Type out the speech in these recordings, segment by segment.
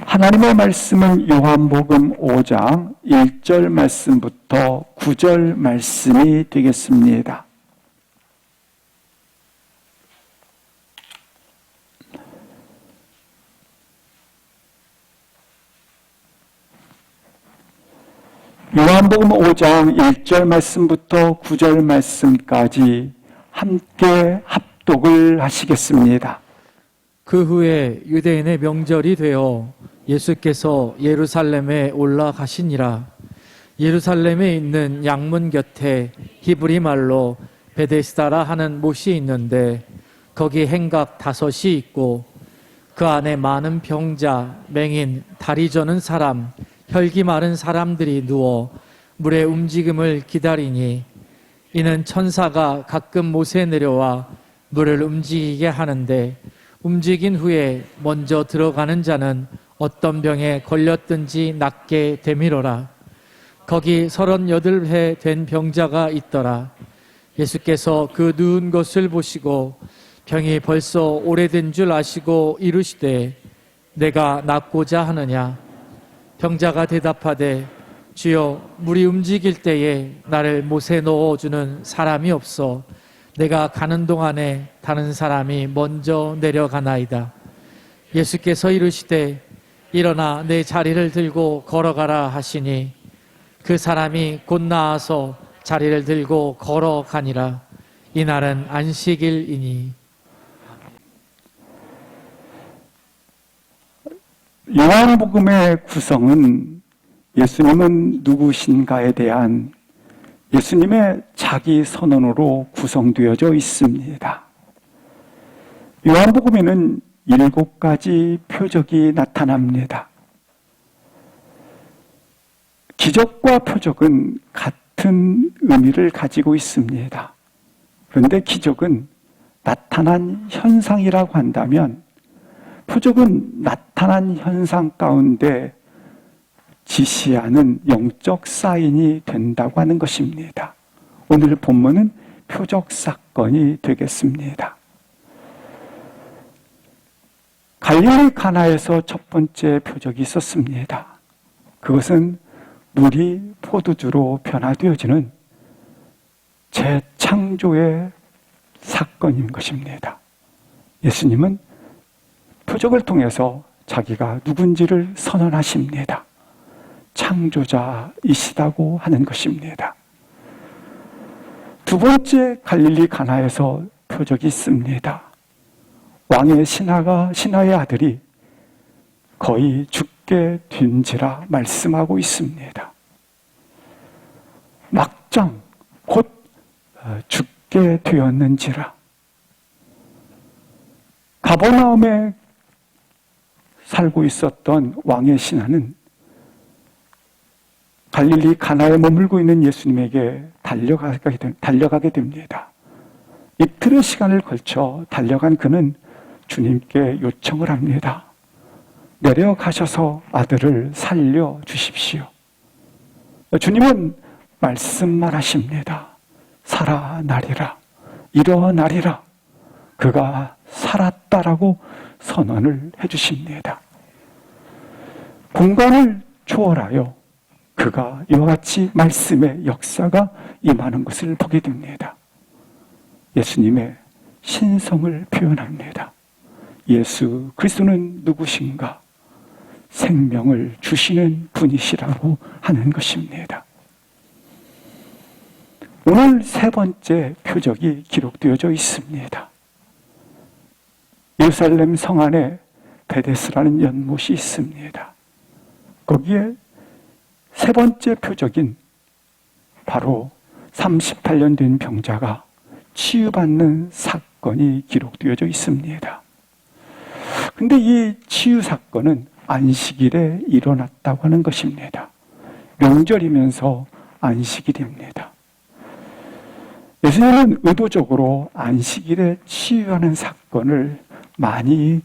하나님의 말씀은 요한복음 5장 1절 말씀부터 9절 말씀이 되겠습니다. 요한복음 5장 1절 말씀부터 9절 말씀까지 함께 합독을 하시겠습니다. 그 후에 유대인의 명절이 되어 예수께서 예루살렘에 올라가시니라. 예루살렘에 있는 양문 곁에 히브리 말로 베데스다라 하는 못이 있는데 거기 행각 5이 있고 그 안에 많은 병자, 맹인, 다리 저는 사람, 혈기 마른 사람들이 누워 물의 움직임을 기다리니 이는 천사가 가끔 못에 내려와 물을 움직이게 하는데 움직인 후에 먼저 들어가는 자는 어떤 병에 걸렸든지 낫게 되밀어라. 거기 38회 된 병자가 있더라. 예수께서 그 누운 것을 보시고 병이 벌써 오래된 줄 아시고 이르시되 내가 낫고자 하느냐. 병자가 대답하되 주여 물이 움직일 때에 나를 못에 넣어주는 사람이 없어 내가 가는 동안에 다른 사람이 먼저 내려가나이다. 예수께서 이르시되 일어나 내 자리를 들고 걸어가라 하시니 그 사람이 곧 나아서 자리를 들고 걸어가니라. 이날은 안식일이니. 요한복음의 구성은 예수님은 누구신가에 대한 예수님의 자기 선언으로 구성되어져 있습니다. 요한복음에는 7가지 표적이 나타납니다. 기적과 표적은 같은 의미를 가지고 있습니다. 그런데 기적은 나타난 현상이라고 한다면 표적은 나타난 현상 가운데 지시하는 영적 사인이 된다고 하는 것입니다. 오늘 본문은 표적 사건이 되겠습니다. 갈릴리 가나에서 첫 번째 표적이 있었습니다. 그것은 물이 포도주로 변화되어지는 재창조의 사건인 것입니다. 예수님은 표적을 통해서 자기가 누군지를 선언하십니다. 창조자이시다고 하는 것입니다. 두 번째 갈릴리 가나에서 표적이 있습니다. 왕의 신하의 아들이 거의 죽게 된지라 말씀하고 있습니다. 막장 곧 죽게 되었는지라. 가버나움에 살고 있었던 왕의 신하는 갈릴리 가나에 머물고 있는 예수님에게 달려가게 됩니다. 이틀의 시간을 걸쳐 달려간 그는 주님께 요청을 합니다. 내려가셔서 아들을 살려주십시오. 주님은 말씀만 하십니다. 살아나리라. 일어나리라. 그가 살았다라고 선언을 해주십니다. 공간을 초월하여 그가 이와 같이 말씀의 역사가 임하는 것을 보게 됩니다. 예수님의 신성을 표현합니다. 예수 그리스도는 누구신가? 생명을 주시는 분이시라고 하는 것입니다. 오늘 세 번째 표적이 기록되어져 있습니다. 예루살렘 성 안에 베데스라는 연못이 있습니다. 거기에 세 번째 표적인 바로 38년 된 병자가 치유받는 사건이 기록되어져 있습니다. 근데 이 치유 사건은 안식일에 일어났다고 하는 것입니다. 명절이면서 안식일입니다. 예수님은 의도적으로 안식일에 치유하는 사건을 많이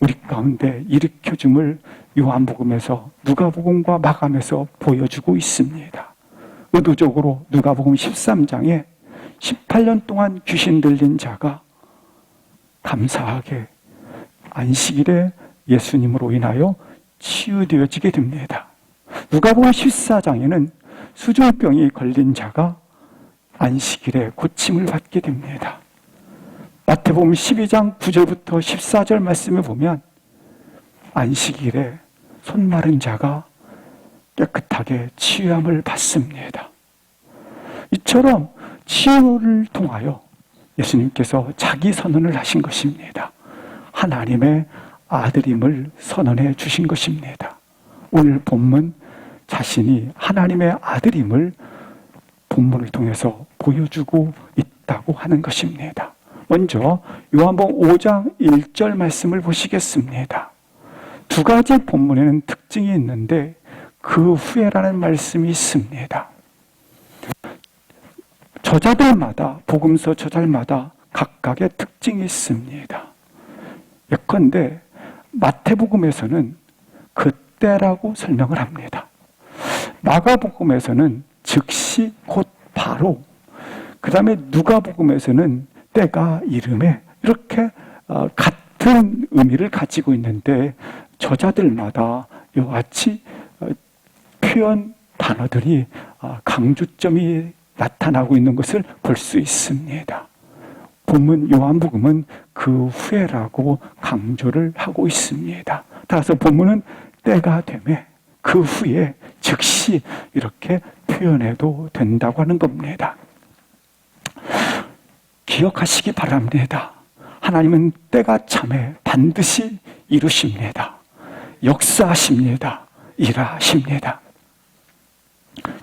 우리 가운데 일으켜줌을 요한복음에서 누가복음과 마감에서 보여주고 있습니다. 의도적으로 누가복음 13장에 18년 동안 귀신 들린 자가 감사하게 안식일에 예수님으로 인하여 치유되어지게 됩니다. 누가복음 14장에는 수종병이 걸린 자가 안식일에 고침을 받게 됩니다. 마태복음 12장 9절부터 14절 말씀을 보면 안식일에 손 마른 자가 깨끗하게 치유함을 받습니다. 이처럼 치유를 통하여 예수님께서 자기 선언을 하신 것입니다. 하나님의 아들임을 선언해 주신 것입니다. 오늘 본문 자신이 하나님의 아들임을 본문을 통해서 보여주고 있다고 하는 것입니다. 먼저 요한복음 5장 1절 말씀을 보시겠습니다. 두 가지 본문에는 특징이 있는데 그 후에라는 말씀이 있습니다. 저자들마다, 복음서 저자들마다 각각의 특징이 있습니다. 예컨대 마태복음에서는 그때라고 설명을 합니다. 마가복음에서는 즉시 곧 바로, 그 다음에 누가복음에서는 때가 이름에, 이렇게 같은 의미를 가지고 있는데 저자들마다 이와 같이 표현 단어들이 강조점이 나타나고 있는 것을 볼 수 있습니다. 본문 요한복음은 그 후에라고 강조를 하고 있습니다. 따라서 본문은 때가 되매 그 후에 즉시 이렇게 표현해도 된다고 하는 겁니다. 기억하시기 바랍니다. 하나님은 때가 참에 반드시 이루십니다. 역사하십니다. 일하십니다.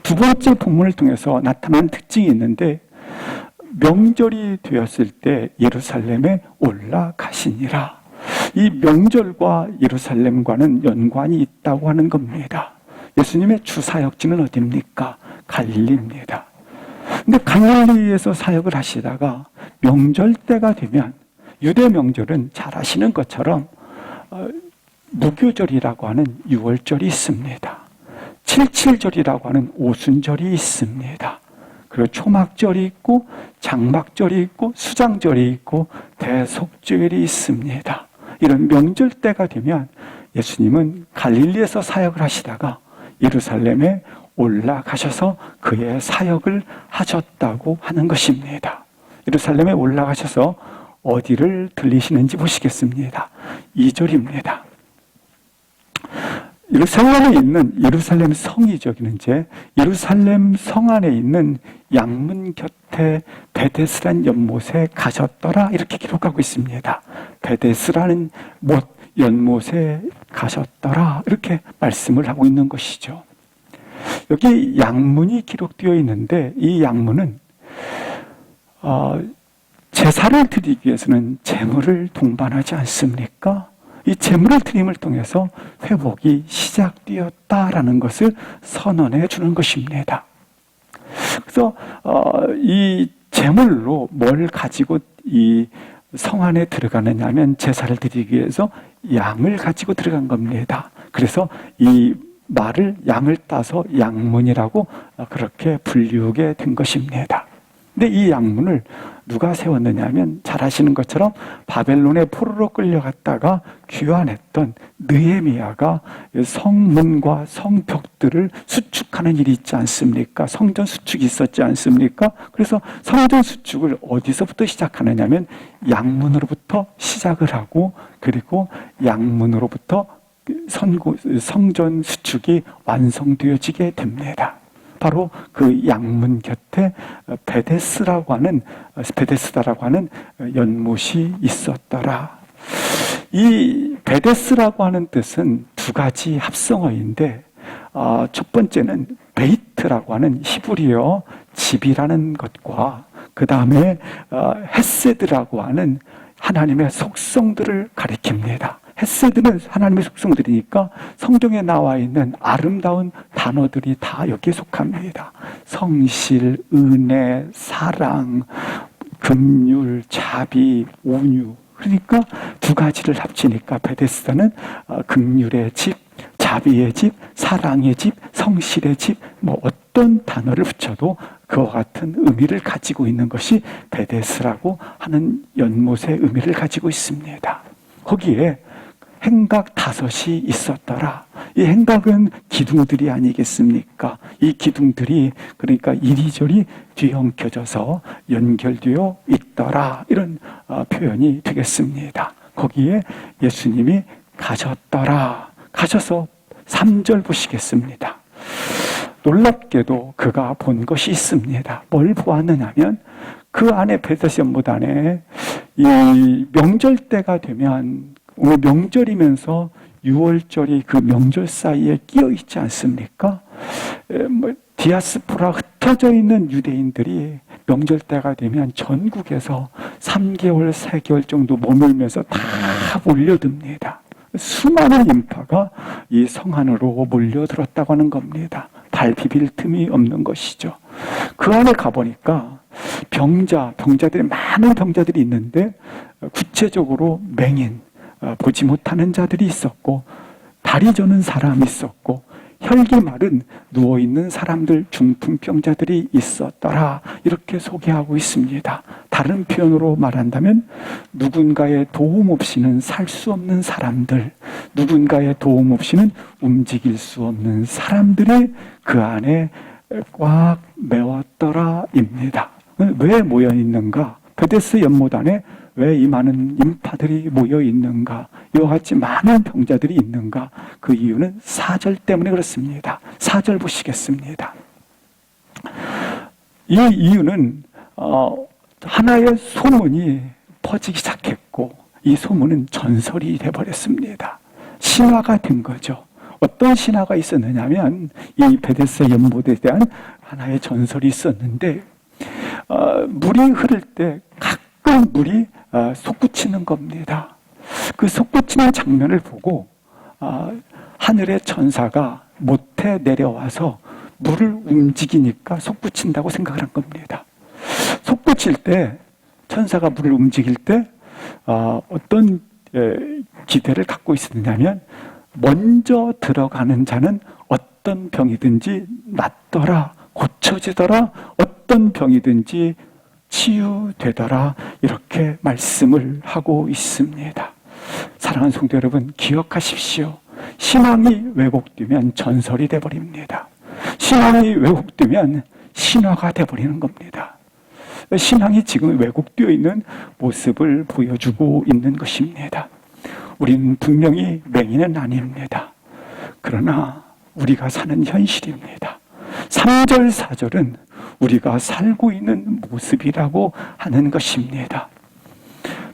두 번째 본문을 통해서 나타난 특징이 있는데 명절이 되었을 때 예루살렘에 올라가시니라. 이 명절과 예루살렘과는 연관이 있다고 하는 겁니다. 예수님의 주 사역지는 어디입니까? 갈릴리입니다. 근데 갈릴리에서 사역을 하시다가 명절 때가 되면 유대 명절은 잘 아시는 것처럼 무교절이라고 하는 유월절이 있습니다. 칠칠절이라고 하는 오순절이 있습니다. 그리고 초막절이 있고 장막절이 있고 수장절이 있고 대속절이 있습니다. 이런 명절 때가 되면 예수님은 갈릴리에서 사역을 하시다가 예루살렘에 올라가셔서 그의 사역을 하셨다고 하는 것입니다. 예루살렘에 올라가셔서 어디를 들리시는지 보시겠습니다. 2절입니다. 예루살렘에 있는 예루살렘 성이죠. 이제 예루살렘 성 안에 있는 양문 곁에 베데스란 연못에 가셨더라 이렇게 기록하고 있습니다. 베데스라는 못, 연못에 가셨더라 이렇게 말씀을 하고 있는 것이죠. 여기 양문이 기록되어 있는데 이 양문은 제사를 드리기 위해서는 제물을 동반하지 않습니까? 이 제물을 드림을 통해서 회복이 시작되었다라는 것을 선언해 주는 것입니다. 그래서 이 제물로 뭘 가지고 이 성 안에 들어가느냐 하면 제사를 드리기 위해서 양을 가지고 들어간 겁니다. 그래서 이 말을 양을 따서 양문이라고 그렇게 불리우게 된 것입니다. 근데 이 양문을 누가 세웠느냐 하면 잘 아시는 것처럼 바벨론의 포로로 끌려갔다가 귀환했던 느헤미야가 성문과 성벽들을 수축하는 일이 있지 않습니까? 성전 수축이 있었지 않습니까? 그래서 성전 수축을 어디서부터 시작하느냐 하면 양문으로부터 시작을 하고 그리고 양문으로부터 성전 수축이 완성되어지게 됩니다. 바로 그 양문 곁에 베데스다라고 하는 연못이 있었더라. 이 베데스라고 하는 뜻은 두 가지 합성어인데 첫 번째는 베이트라고 하는 히브리어 집이라는 것과 그 다음에 헤세드라고 하는 하나님의 속성들을 가리킵니다. 헤세드는 하나님의 속성들이니까 성경에 나와 있는 아름다운 단어들이 다 여기에 속합니다. 성실, 은혜, 사랑, 긍휼, 자비, 온유. 그러니까 두 가지를 합치니까 베데스다는 긍휼의 집, 자비의 집, 사랑의 집, 성실의 집, 어떤 단어를 붙여도 그와 같은 의미를 가지고 있는 것이 베데스라고 하는 연못의 의미를 가지고 있습니다. 거기에 행각 5이 있었더라. 이 행각은 기둥들이 아니겠습니까? 이 기둥들이 그러니까 이리저리 뒤엉켜져서 연결되어 있더라. 이런 표현이 되겠습니다. 거기에 예수님이 가셨더라. 가셔서 3절 보시겠습니다. 놀랍게도 그가 본 것이 있습니다. 뭘 보았느냐 하면 그 안에 베데스다 연못안에 이 명절 때가 되면 오늘 명절이면서 6월절이 그 명절 사이에 끼어 있지 않습니까? 디아스포라 흩어져 있는 유대인들이 명절 때가 되면 전국에서 3개월, 4개월 정도 머물면서 다 몰려듭니다. 수많은 인파가 이 성 안으로 몰려들었다고 하는 겁니다. 발 비빌 틈이 없는 것이죠. 그 안에 가보니까 병자들이 많은 병자들이 있는데 구체적으로 맹인, 보지 못하는 자들이 있었고 다리 저는 사람이 있었고 혈기 마른 누워있는 사람들, 중풍병자들이 있었더라. 이렇게 소개하고 있습니다. 다른 표현으로 말한다면 누군가의 도움 없이는 살 수 없는 사람들, 누군가의 도움 없이는 움직일 수 없는 사람들이 그 안에 꽉 메웠더라입니다. 왜 모여 있는가? 베데스다 연못 안에 왜 이 많은 인파들이 모여 있는가? 이와 같이 많은 병자들이 있는가? 그 이유는 4절 때문에 그렇습니다. 4절 보시겠습니다. 이 이유는 하나의 소문이 퍼지기 시작했고 이 소문은 전설이 되어버렸습니다. 신화가 된 거죠. 어떤 신화가 있었느냐면 이 베데스다 연못에 대한 하나의 전설이 있었는데 물이 흐를 때 가끔 물이 솟구치는 겁니다. 그 솟구치는 장면을 보고 하늘의 천사가 못해 내려와서 물을 움직이니까 솟구친다고 생각을 한 겁니다. 솟구칠 때 천사가 물을 움직일 때 어떤 기대를 갖고 있었냐면 먼저 들어가는 자는 어떤 병이든지 낫더라, 고쳐지더라, 어떤 병이든지 치유되더라, 이렇게 말씀을 하고 있습니다. 사랑하는 성도 여러분, 기억하십시오. 신앙이 왜곡되면 전설이 되어버립니다. 신앙이 왜곡되면 신화가 되어버리는 겁니다. 신앙이 지금 왜곡되어 있는 모습을 보여주고 있는 것입니다. 우리는 분명히 맹인은 아닙니다. 그러나 우리가 사는 현실입니다. 3절, 4절은 우리가 살고 있는 모습이라고 하는 것입니다.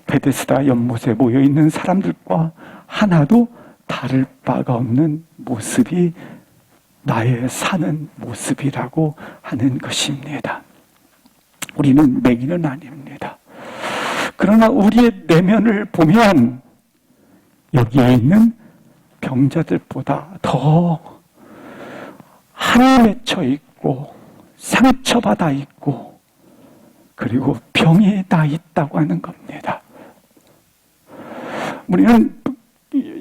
베데스다 연못에 모여 있는 사람들과 하나도 다를 바가 없는 모습이 나의 사는 모습이라고 하는 것입니다. 우리는 맹인은 아닙니다. 그러나 우리의 내면을 보면 여기에 있는 병자들보다 더 한이 맺혀 있고 상처받아 있고 그리고 병이 다 있다고 하는 겁니다. 우리는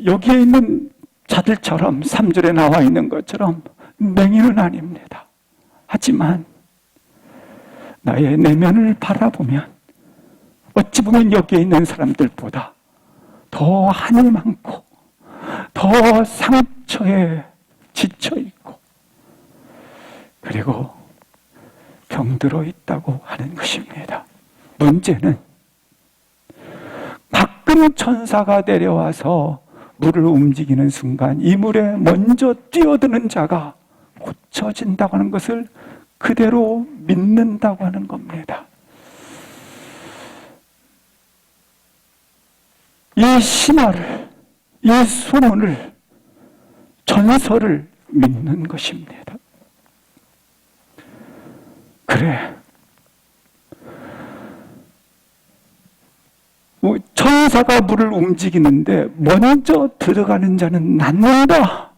여기에 있는 자들처럼 3절에 나와 있는 것처럼 맹인은 아닙니다. 하지만 나의 내면을 바라보면 어찌 보면 여기에 있는 사람들보다 더 한이 많고 더 상처에 지쳐있고 그리고 병들어 있다고 하는 것입니다. 문제는 가끔 천사가 내려와서 물을 움직이는 순간 이 물에 먼저 뛰어드는 자가 고쳐진다고 하는 것을 그대로 믿는다고 하는 겁니다. 이 신화를, 이 소문을, 전설을 믿는 것입니다. 그래. 천사가 물을 움직이는데 먼저 들어가는 자는 낫는다.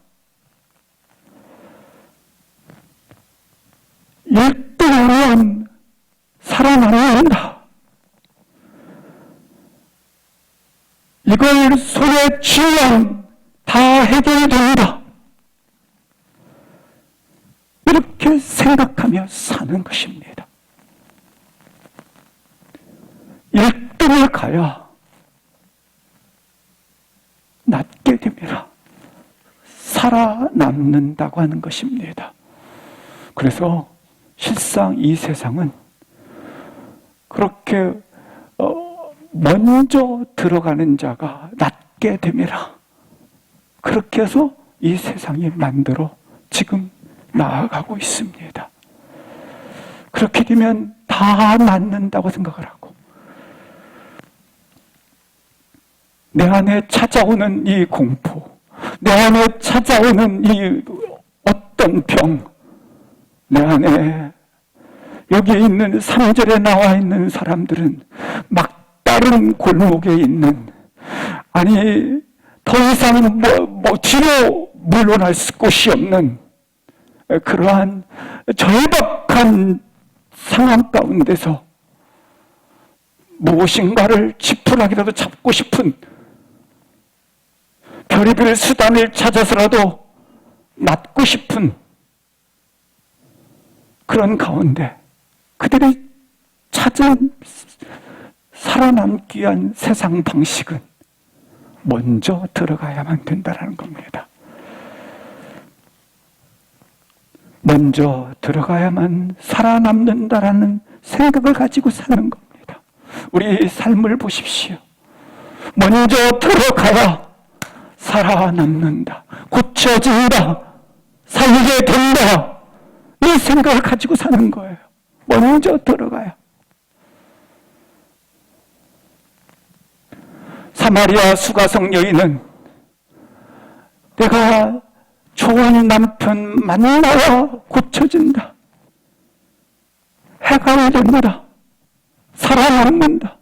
1등하면 살아남는다. 이걸 손에 쥐면 다 해결된다. 이렇게 생각하며 사는 것입니다. 1등을 가야 낫게 됩니다. 살아남는다고 하는 것입니다. 그래서 실상 이 세상은 그렇게 먼저 들어가는 자가 낫게 됨이라. 그렇게 해서 이 세상이 만들어 지금 나아가고 있습니다. 그렇게 되면 다 낫는다고 생각을 하고, 내 안에 찾아오는 이 공포, 내 안에 찾아오는 이 어떤 병, 내 안에 여기 있는 3절에 나와 있는 사람들은 막다른 골목에 있는, 아니 더 이상 뒤로 물러날 곳이 없는 그러한 절박한 상황 가운데서 무엇인가를 지푸라기라도 잡고 싶은, 별의별 수단을 찾아서라도 낫고 싶은 그런 가운데 그들이 찾은 살아남기 위한 세상 방식은 먼저 들어가야만 된다는 겁니다. 먼저 들어가야만 살아남는다라는 생각을 가지고 사는 겁니다. 우리 삶을 보십시오. 먼저 들어가야 살아남는다, 고쳐진다, 살게 된다, 이 생각을 가지고 사는 거예요. 먼저 들어가야. 사마리아 수가성 여인은 내가 좋은 남편 만나야 고쳐진다, 해가 된다, 살아남는다,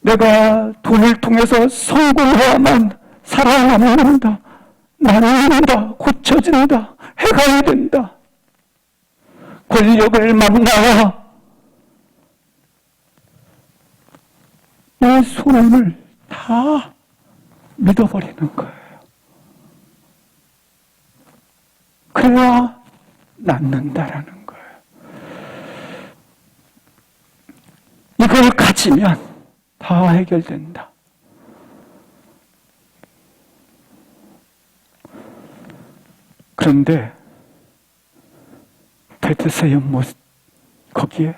내가 돈을 통해서 성공해야만 살아남는다, 낫는다, 고쳐진다, 해가 된다, 권력을 만나야 내 소원을 다 믿어버리는 거예요. 그래야 낫는다라는 거예요. 이걸 가지면 다 해결된다. 그런데 베드스다 연못 거기에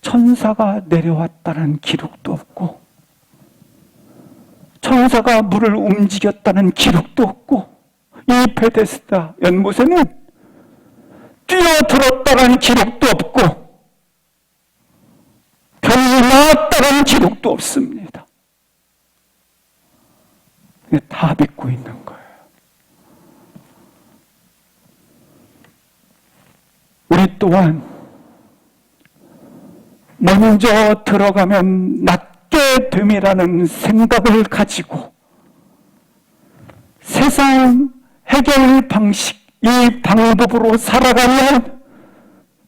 천사가 내려왔다는 기록도 없고, 천사가 물을 움직였다는 기록도 없고, 이 베데스다 연못에는 뛰어들었다는 기록도 없고, 병이 나았다는 기록도 없습니다. 다 믿고 있는 거예요. 우리 또한 먼저 들어가면 낫게 됨이라는 생각을 가지고 세상 해결 방식, 이 방법으로 살아가면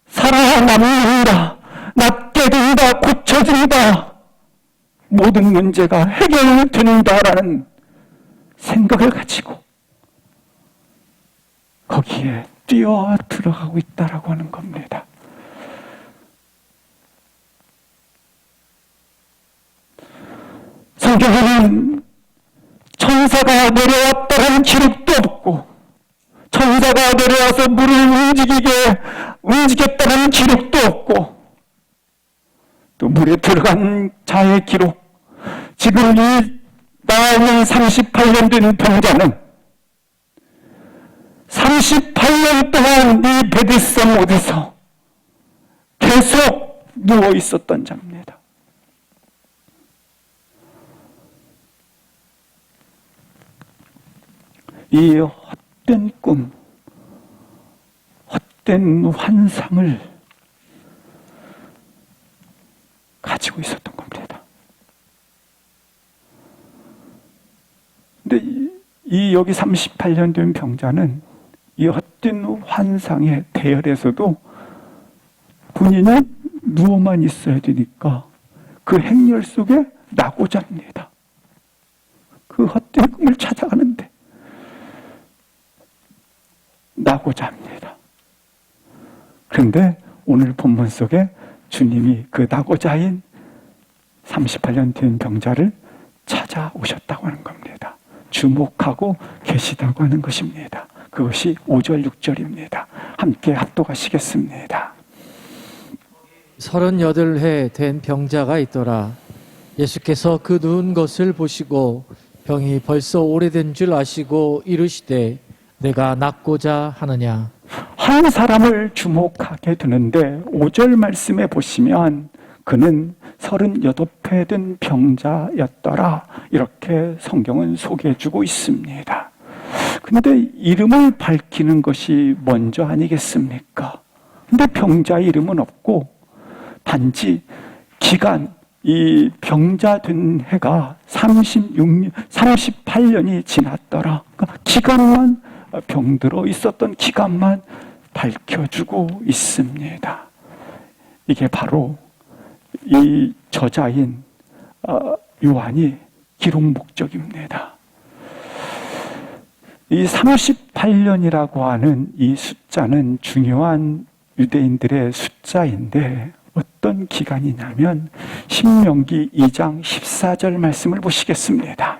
살아남는다, 낫게 된다, 고쳐진다, 모든 문제가 해결된다라는 생각을 가지고 거기에 뛰어 들어가고 있다라고 하는 겁니다. 성경에는 천사가 내려왔다는 기록도 없고, 천사가 내려와서 물을 움직였다는 기록도 없고, 또 물에 들어간 자의 기록, 지금 이 나오는 38년 된 병자는 38년 동안 이 베데스다 못에서 계속 누워 있었던 자입니다. 이 헛된 꿈, 헛된 환상을 가지고 있었던 겁니다. 근데 이 여기 38년 된 병자는 이 헛된 환상에 대열에서도 본인이 누워만 있어야 되니까 그 행렬 속에 나고자 합니다. 그 헛된 꿈을 찾아가는데 나고자 합니다. 그런데 오늘 본문 속에 주님이 그 나고자인 38년 된 병자를 찾아오셨다고 하는 겁니다. 주목하고 계시다고 하는 것입니다. 그것이 5절, 6절입니다. 함께 합독하시겠습니다. 38해 된 병자가 있더라. 예수께서 그 누운 것을 보시고 병이 벌써 오래된 줄 아시고 이르시되 내가 낫고자 하느냐. 한 사람을 주목하게 되는데 5절 말씀에 보시면 그는 38해 된 병자였더라. 이렇게 성경은 소개해주고 있습니다. 그런데 이름을 밝히는 것이 먼저 아니겠습니까? 근데 병자의 이름은 없고 단지 기간, 이 병자된 해가 38년이 지났더라. 그러니까 기간만, 병들어 있었던 기간만 밝혀주고 있습니다. 이게 바로 이 저자인 요한이 기록 목적입니다. 이 38년이라고 하는 이 숫자는 중요한 유대인들의 숫자인데 어떤 기간이냐면 신명기 2장 14절 말씀을 보시겠습니다.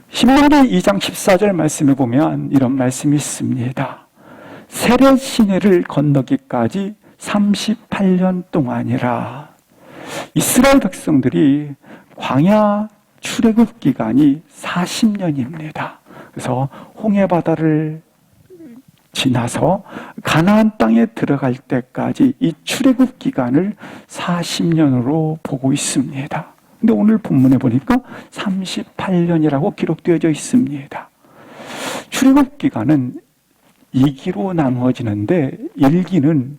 신명기 2장 14절 말씀에 보면 이런 말씀이 있습니다. 세례 시내를 건너기까지 38년 동안이라. 이스라엘 백성들이 광야 출애굽 기간이 40년입니다. 그래서 홍해바다를 지나서 가나안 땅에 들어갈 때까지 이 출애굽 기간을 40년으로 보고 있습니다. 근데 오늘 본문에 보니까 38년이라고 기록되어져 있습니다. 출애굽 기간은 2기로 나누어지는데 1기는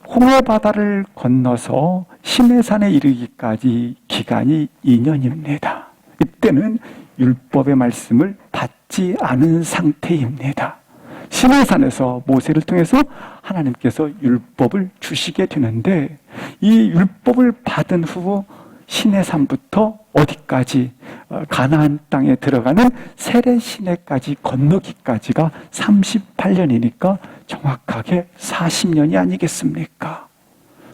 홍해바다를 건너서 시내산에 이르기까지 기간이 2년입니다. 이때는 율법의 말씀을 받지 않은 상태입니다. 시내산에서 모세를 통해서 하나님께서 율법을 주시게 되는데 이 율법을 받은 후 시내산부터 어디까지 가나안 땅에 들어가는 세례 시내까지 건너기까지가 38년이니까 정확하게 40년이 아니겠습니까?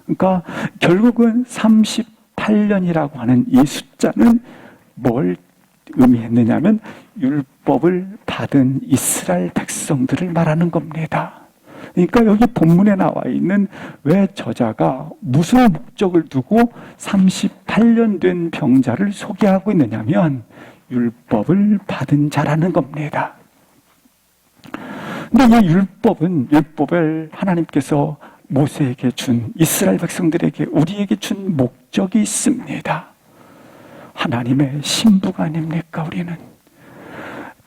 그러니까 결국은 38년이라고 하는 이 숫자는 뭘 의미했느냐면 율법을 받은 이스라엘 백성들을 말하는 겁니다. 그러니까 여기 본문에 나와 있는 왜 저자가 무슨 목적을 두고 38년 된 병자를 소개하고 있느냐면 율법을 받은 자라는 겁니다. 근데 이 율법을 하나님께서 모세에게 준, 이스라엘 백성들에게, 우리에게 준 목적이 있습니다. 하나님의 신부가 아닙니까, 우리는?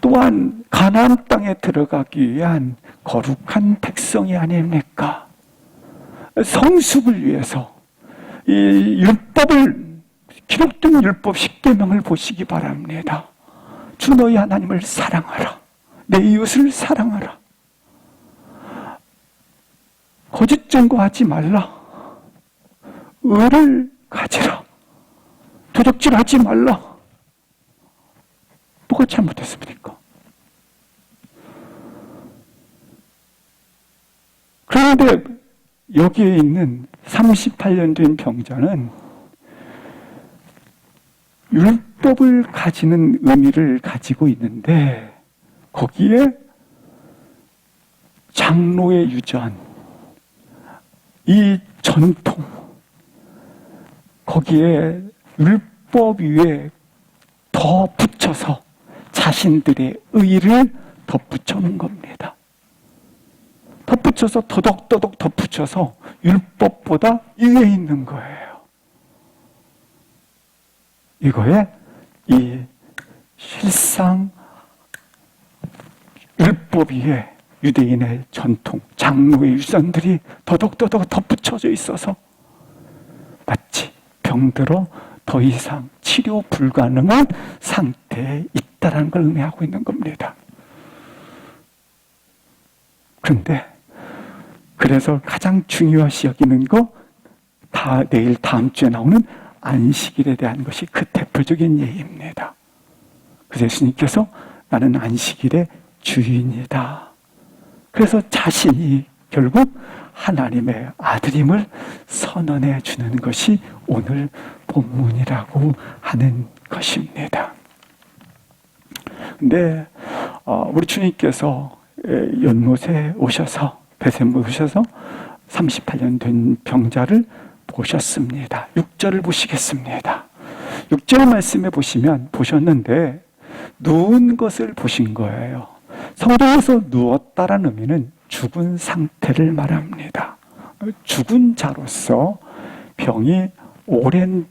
또한 가나안 땅에 들어가기 위한 거룩한 백성이 아닙니까? 성숙을 위해서 이 율법을, 기록된 율법 10계명을 보시기 바랍니다. 주 너희 하나님을 사랑하라. 내 이웃을 사랑하라. 거짓 증거하지 말라. 의를 가지라. 도적질하지 말라. 뭐가 잘못했습니까? 그런데 여기에 있는 38년 된 병자는 율법을 가지는 의미를 가지고 있는데 거기에 장로의 유전, 이 전통, 거기에 율법 위에 더 붙여서 자신들의 의를 덧붙여 놓은 겁니다. 덧붙여서 더덕더덕 덧붙여서 율법보다 위에 있는 거예요. 이거에 이 실상 율법 위에 유대인의 전통, 장로의 유전들이 더덕더덕 덧붙여져 있어서 마치 병들어 더 이상 치료 불가능한 상태에 있다는 걸 의미하고 있는 겁니다. 그런데 그래서 가장 중요시 여기는 거 내일 다음 주에 나오는 안식일에 대한 것이 그 대표적인 예입니다. 그래서 예수님께서 나는 안식일의 주인이다. 그래서 자신이 결국 하나님의 아들임을 선언해 주는 것이 오늘 본문이라고 하는 것입니다. 근데 우리 주님께서 연못에 오셔서 베셋못에 오셔서 38년 된 병자를 보셨습니다. 6절을 보시겠습니다. 6절 말씀에 보셨는데 누운 것을 보신 거예요. 성경에서 누웠다라는 의미는 죽은 상태를 말합니다. 죽은 자로서 병이 오랜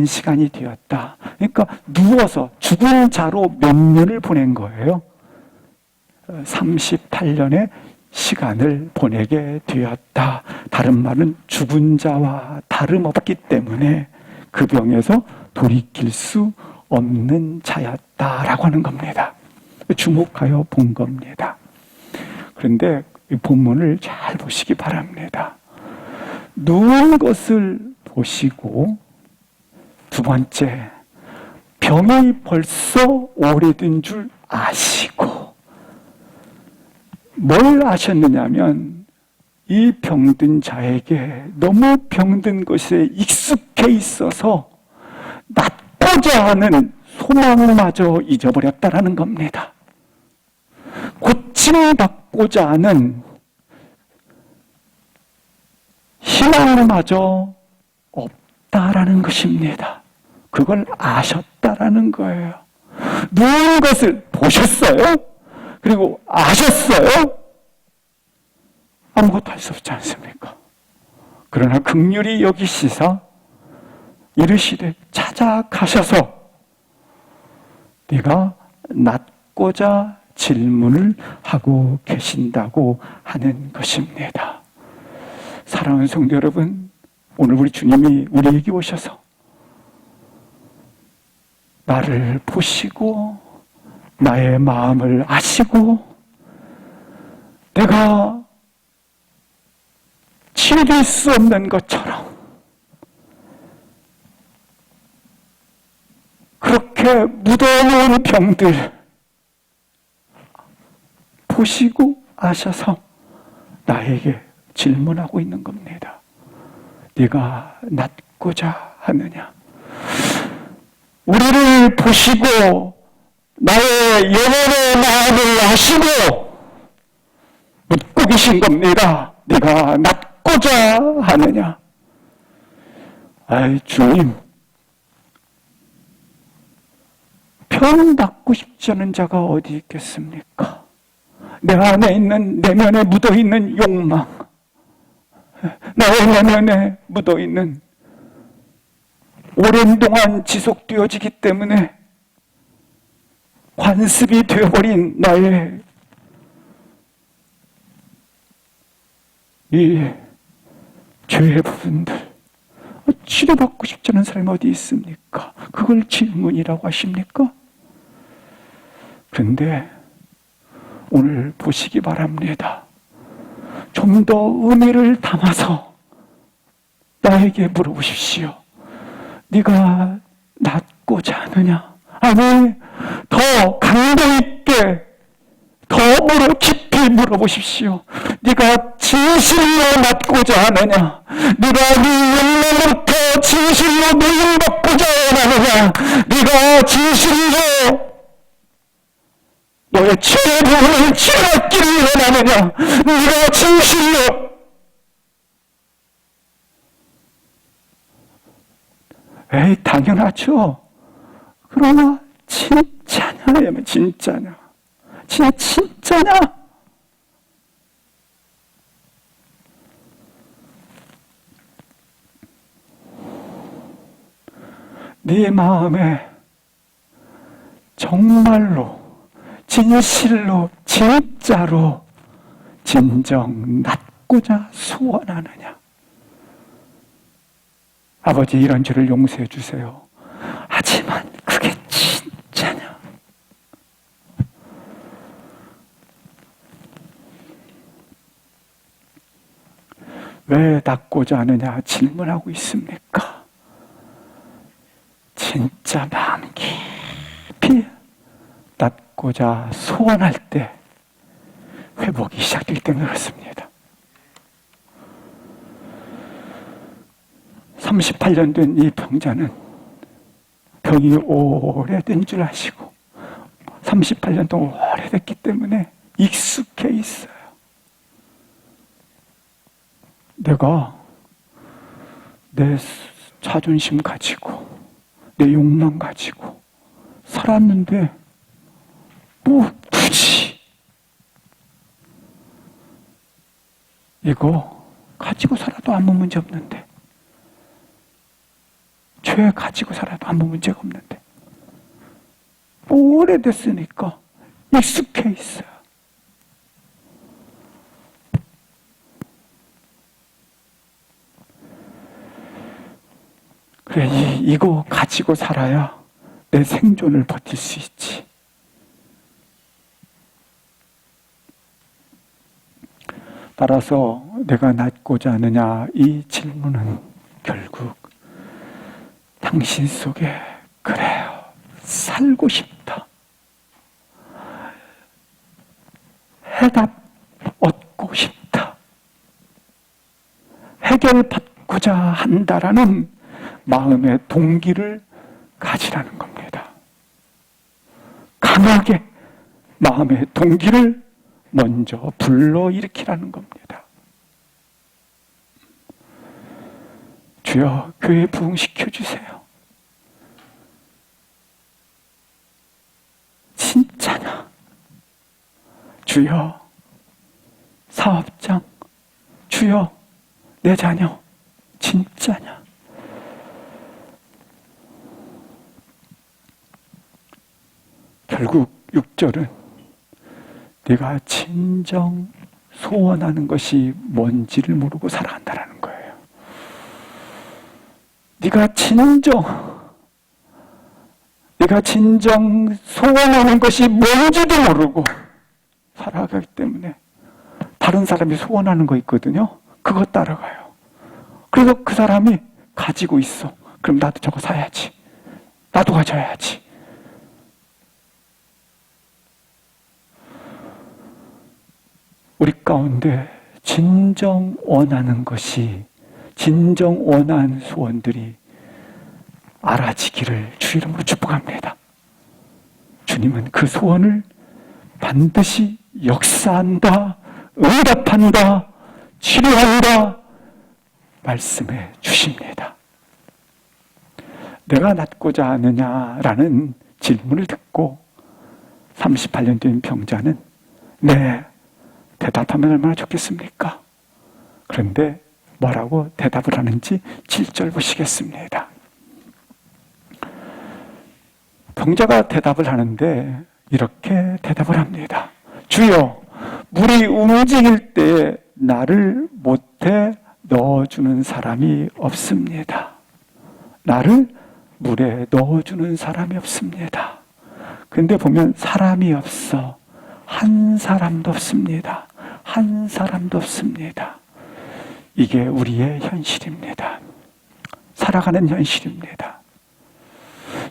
시간이 되었다. 그러니까 누워서 죽은 자로 몇 년을 보낸 거예요. 38년의 시간을 보내게 되었다. 다른 말은 죽은 자와 다름없기 때문에 그 병에서 돌이킬 수 없는 자였다라고 하는 겁니다. 주목하여 본 겁니다. 그런데 이 본문을 잘 보시기 바랍니다. 누운 것을 보시고 두 번째, 병이 벌써 오래된 줄 아시고 뭘 아셨느냐면 이 병든 자에게 너무 병든 것에 익숙해 있어서 낫고자 하는 소망마저 잊어버렸다라는 겁니다. 고침받고자 하는 희망마저 없다라는 것입니다. 그걸 아셨다라는 거예요. 누운 것을 보셨어요? 그리고 아셨어요? 아무것도 할 수 없지 않습니까? 그러나 긍휼히 여기시사 이르시되 찾아가셔서 네가 낫고자 질문을 하고 계신다고 하는 것입니다. 사랑하는 성도 여러분, 오늘 우리 주님이 우리에게 오셔서 나를 보시고 나의 마음을 아시고 내가 치료될 수 없는 것처럼 그렇게 묻어놓은 병들 보시고 아셔서 나에게 질문하고 있는 겁니다. 네가 낫고자 하느냐? 우리를 보시고 나의 영혼의 마음을 아시고 묻고 계신 겁니다. 네가 낫고자 하느냐? 아이 주님, 병 낫고 싶지 않은 자가 어디 있겠습니까? 내 안에 있는, 내면에 묻어있는 욕망, 나의 내면에 묻어있는 오랜 동안 지속되어지기 때문에 관습이 되어버린 나의 이 죄의 부분들, 치료받고 싶지 않은 사람이 어디 있습니까? 그걸 질문이라고 하십니까? 그런데 오늘 보시기 바랍니다. 좀 더 의미를 담아서 나에게 물어보십시오. 네가 낫고자 하느냐? 아니, 더 강도 있게, 더 깊이 물어보십시오. 네가 진실로 낫고자 하느냐? 네가 네 욕망부터 진실로 노임받고자 하느냐? 네가 진실로 너의 치료의 부분을 치료받기를 원하느냐? 네가 진실로 에이, 당연하죠. 그러나 진짜냐? 진짜냐? 진짜냐? 네 마음에 정말로 진실로 진짜로 진정 낫고자 소원하느냐? 아버지, 이런 죄를 용서해 주세요. 하지만 그게 진짜냐? 왜 낫고자 하느냐 질문하고 있습니까? 진짜 마음 깊이 낫고자 소원할 때 회복이 시작되기 때문에 그렇습니다. 38년 된 이 병자는 병이 오래된 줄 아시고 38년 동안 오래됐기 때문에 익숙해 있어요. 내가 내 자존심 가지고 내 욕망 가지고 살았는데 뭐 굳이 이거 가지고 살아도 아무 문제 없는데, 죄 가지고 살아도 아무 문제가 없는데 오래됐으니까 익숙해 있어요. 그래, 이거 가지고 살아야 내 생존을 버틸 수 있지. 따라서 내가 낫고자 하느냐, 이 질문은 결국 당신 속에 그래요, 살고 싶다, 해답 얻고 싶다, 해결받고자 한다라는 마음의 동기를 가지라는 겁니다. 강하게 마음의 동기를 먼저 불러일으키라는 겁니다. 주여, 교회 부흥시켜 주세요. 진짜냐? 주여, 사업장. 주여, 내 자녀. 진짜냐? 결국 6절은 네가 진정 소원하는 것이 뭔지를 모르고 살아간다는 거예요. 네가 진정 소원하는 것이 뭔지도 모르고 살아가기 때문에 다른 사람이 소원하는 거 있거든요. 그거 따라가요. 그래서 그 사람이 가지고 있어. 그럼 나도 저거 사야지. 나도 가져야지. 우리 가운데 진정 원하는 것이, 진정 원하는 소원들이 알아지기를 주 이름으로 축복합니다. 주님은 그 소원을 반드시 역사한다, 응답한다, 치료한다 말씀해 주십니다. 내가 낫고자 하느냐라는 질문을 듣고 38년 된 병자는 네, 대답하면 얼마나 좋겠습니까? 그런데 뭐라고 대답을 하는지 7절 보시겠습니다. 병자가 대답을 하는데 이렇게 대답을 합니다. 주여, 물이 움직일 때 나를 못해 넣어주는 사람이 없습니다. 나를 물에 넣어주는 사람이 없습니다. 근데 보면 사람이 없어. 한 사람도 없습니다. 한 사람도 없습니다. 이게 우리의 현실입니다. 살아가는 현실입니다.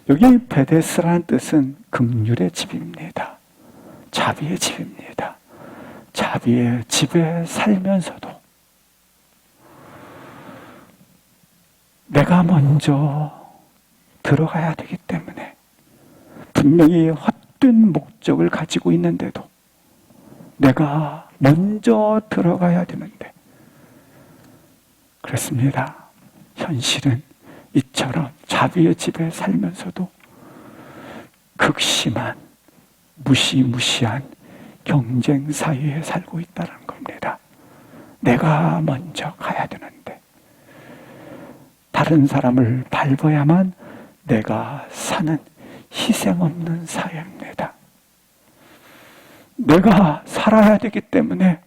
여기 베데스라는 뜻은 긍휼의 집입니다. 자비의 집입니다. 자비의 집에 살면서도 내가 먼저 들어가야 되기 때문에, 분명히 헛된 목적을 가지고 있는데도 내가 먼저 들어가야 되는데, 그렇습니다. 현실은 이처럼 자비의 집에 살면서도 극심한 무시무시한 경쟁 사회에 살고 있다는 겁니다. 내가 먼저 가야 되는데, 다른 사람을 밟아야만 내가 사는 희생 없는 사회입니다. 내가 살아야 되기 때문에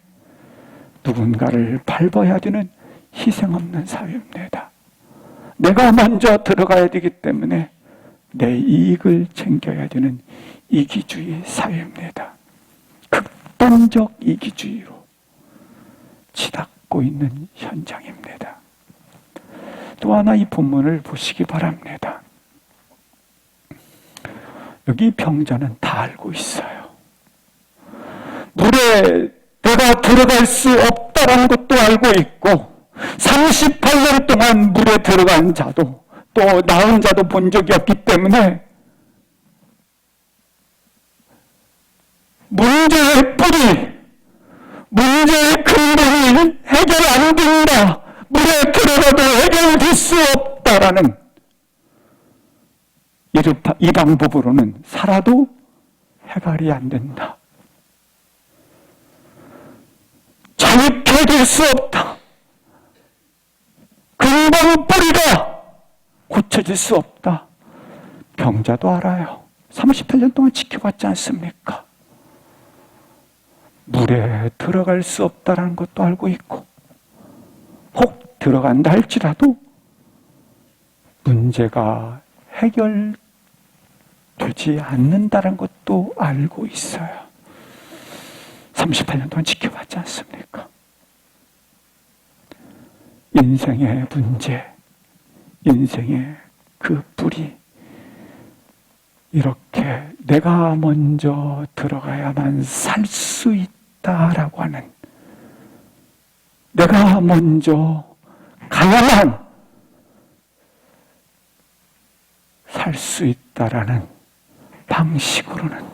누군가를 밟아야 되는 희생 없는 사회입니다. 내가 먼저 들어가야 되기 때문에 내 이익을 챙겨야 되는 이기주의 사회입니다. 극단적 이기주의로 치닫고 있는 현장입니다. 또 하나 이 본문을 보시기 바랍니다. 여기 병자는 다 알고 있어요. 물에 내가 들어갈 수 없다라는 것도 알고 있고, 38년 동안 물에 들어간 자도 또 나은 자도 본 적이 없기 때문에 문제의 뿌리, 문제의 근본이 해결 안 된다. 물에 들어가도 해결될 수 없다라는 이 방법으로는 살아도 해결이 안 된다. 자유케 될 수 없다. 근본 뿌리가 고쳐질 수 없다. 병자도 알아요. 38년 동안 지켜봤지 않습니까? 물에 들어갈 수 없다는 것도 알고 있고, 혹 들어간다 할지라도 문제가 해결되지 않는다는 것도 알고 있어요. 38년 동안 지켜봤지 않습니까? 인생의 문제, 인생의 그 뿌리, 이렇게 내가 먼저 들어가야만 살 수 있다라고 하는, 내가 먼저 가야만 살 수 있다라는 방식으로는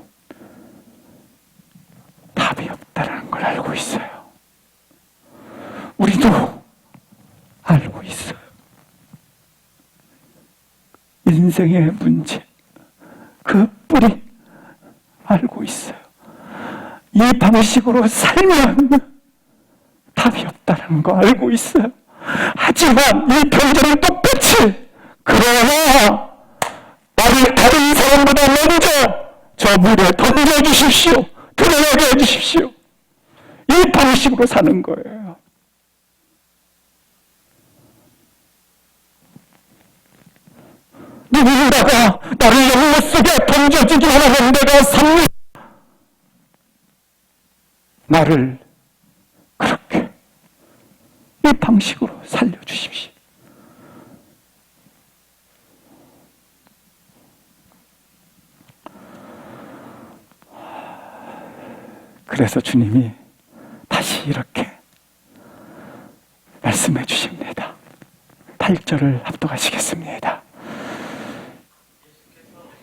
답이 없다라는 걸 알고 있어요. 우리도 알고 있어요. 인생의 문제, 그 뿌리 알고 있어요. 이 방식으로 살면 답이 없다는 거 알고 있어요. 하지만 이 병자를 똑같이, 그러나 나를 다른 사람보다 먼저 저 물에 던져주십시오. 들어가게 해주십시오. 이 방식으로 사는 거예요. 누군가가 나를 연못 속에 던져주기 하면 내가 삽니다. 나를 그렇게 이 방식으로 살려주십시오. 그래서 주님이 다시 이렇게 말씀해 주십니다. 8절을 합독하시겠습니다.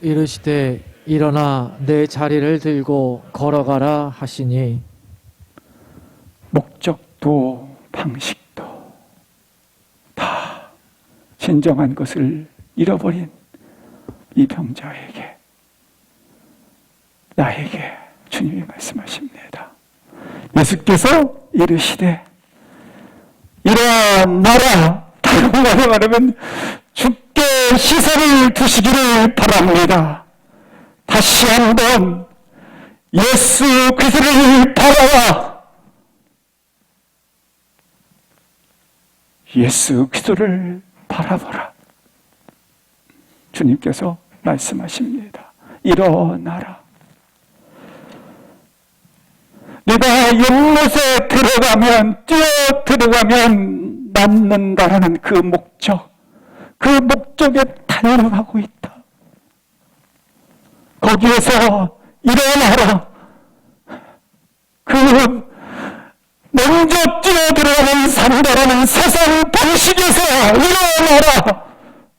이르시되 일어나 내 자리를 들고 걸어가라 하시니, 목적도 방식도 다 진정한 것을 잃어버린 이 병자에게, 나에게 주님이 말씀하십니다. 예수께서 이르시되 일어나라. 다른 말로 말하면 주께 시선을 두시기를 바랍니다. 다시 한번 예수 그리스도를 바라와 예수 그리스도를 바라보라. 주님께서 말씀하십니다. 일어나라. 내가 연못에 들어가면, 뛰어 들어가면 낫는다라는 그 목적, 그 목적에 달려가고 있다. 거기에서 일어나라. 그 먼저 뛰어 들어가는 산다라는 세상 방식에서 일어나라.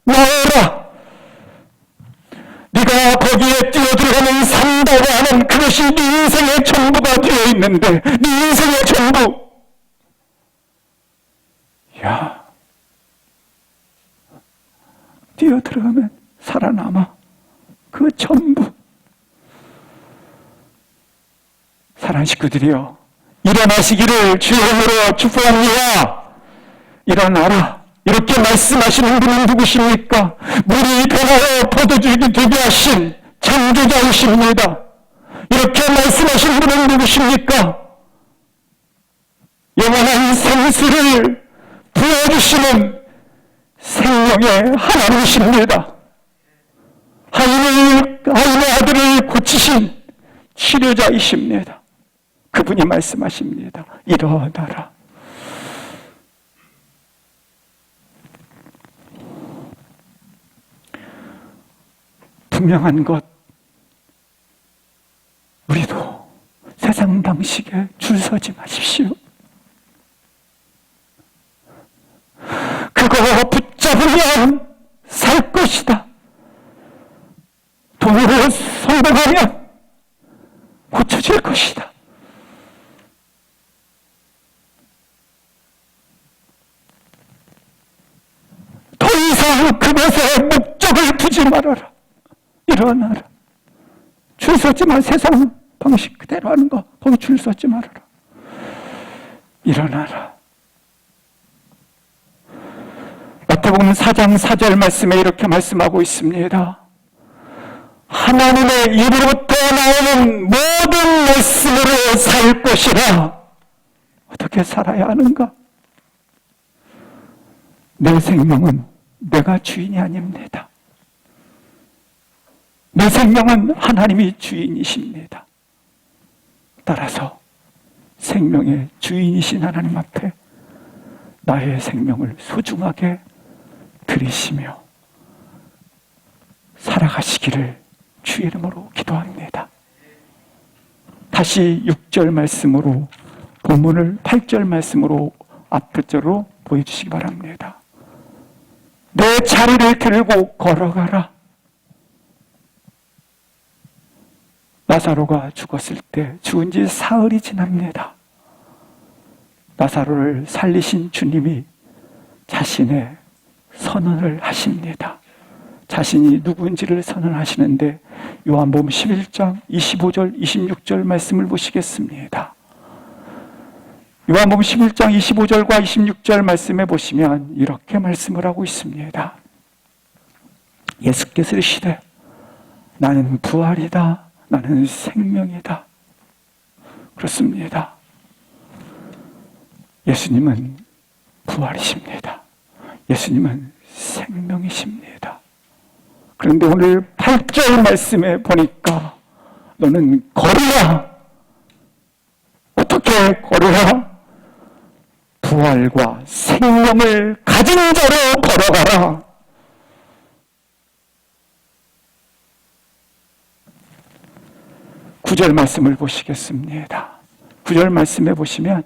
나와라. 네가 거기에 뛰어들어가는 산다고 하는 그것이 네 인생의 전부가 되어 있는데, 네 인생의 전부. 야, 뛰어들어가면 살아남아. 그 전부. 사랑하는 식구들이여, 일어나시기를 주의 이름으로 축복합니다. 일어나라. 이렇게 말씀하시는 분은 누구십니까? 물이 변하여 포도주가 되게 하신 창조자이십니다. 이렇게 말씀하시는 분은 누구십니까? 영원한 생수를 부어주시는 생명의 하나님이십니다. 하인의 아들을 고치신 치료자이십니다. 그분이 말씀하십니다. 일어나라. 분명한 것, 우리도 세상 방식에 줄 서지 마십시오. 그거 붙잡으면 살 것이다. 돈으로 성공하면 고쳐질 것이다. 것이다. 더 이상 그것의 목적을 두지 말아라. 일어나라. 줄 섰지 마. 세상 방식 그대로 하는 거 거기 줄 섰지 말아라. 일어나라. 마태복음 4장 4절 말씀에 이렇게 말씀하고 있습니다. 하나님의 입으로부터 나오는 모든 말씀으로 살 것이라. 어떻게 살아야 하는가? 내 생명은 내가 주인이 아닙니다. 내 생명은 하나님이 주인이십니다. 따라서 생명의 주인이신 하나님 앞에 나의 생명을 소중하게 드리시며 살아가시기를 주의 이름으로 기도합니다. 다시 6절 말씀으로 본문을 8절 말씀으로 앞절로 보여주시기 바랍니다. 내 자리를 들고 걸어가라. 나사로가 죽었을 때 죽은 지 사흘이 지납니다. 나사로를 살리신 주님이 자신의 선언을 하십니다. 자신이 누구인지를 선언하시는데 요한복음 11장 25절 26절 말씀을 보시겠습니다. 요한복음 11장 25절과 26절 말씀에 보시면 이렇게 말씀을 하고 있습니다. 예수께서 이르시되 나는 부활이다. 나는 생명이다. 그렇습니다. 예수님은 부활이십니다. 예수님은 생명이십니다. 그런데 오늘 8절 말씀에 보니까 너는 걸으라. 어떻게 걸으라? 부활과 생명을 가진 자로 걸어가라. 구절 말씀을 보시겠습니다. 9절 말씀에 보시면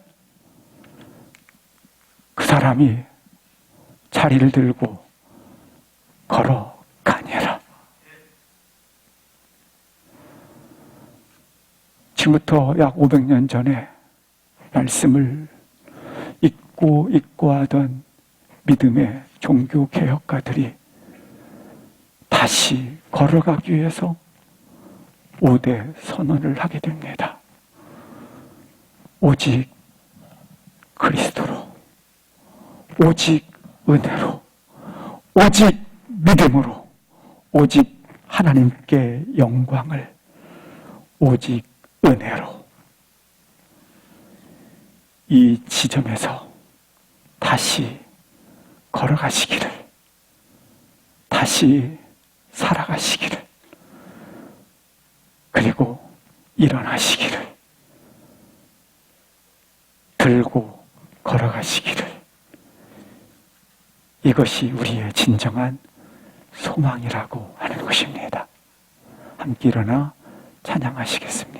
그 사람이 자리를 들고 걸어가니라. 지금부터 약 500년 전에 말씀을 읽고 하던 믿음의 종교개혁가들이 다시 걸어가기 위해서 5대 선언을 하게 됩니다. 오직 그리스도로, 오직 은혜로, 오직 믿음으로, 오직 하나님께 영광을, 오직 은혜로. 이 지점에서 다시 걸어가시기를, 다시 살아가시기를, 그리고 일어나시기를, 들고 걸어가시기를. 이것이 우리의 진정한 소망이라고 하는 것입니다. 함께 일어나 찬양하시겠습니다.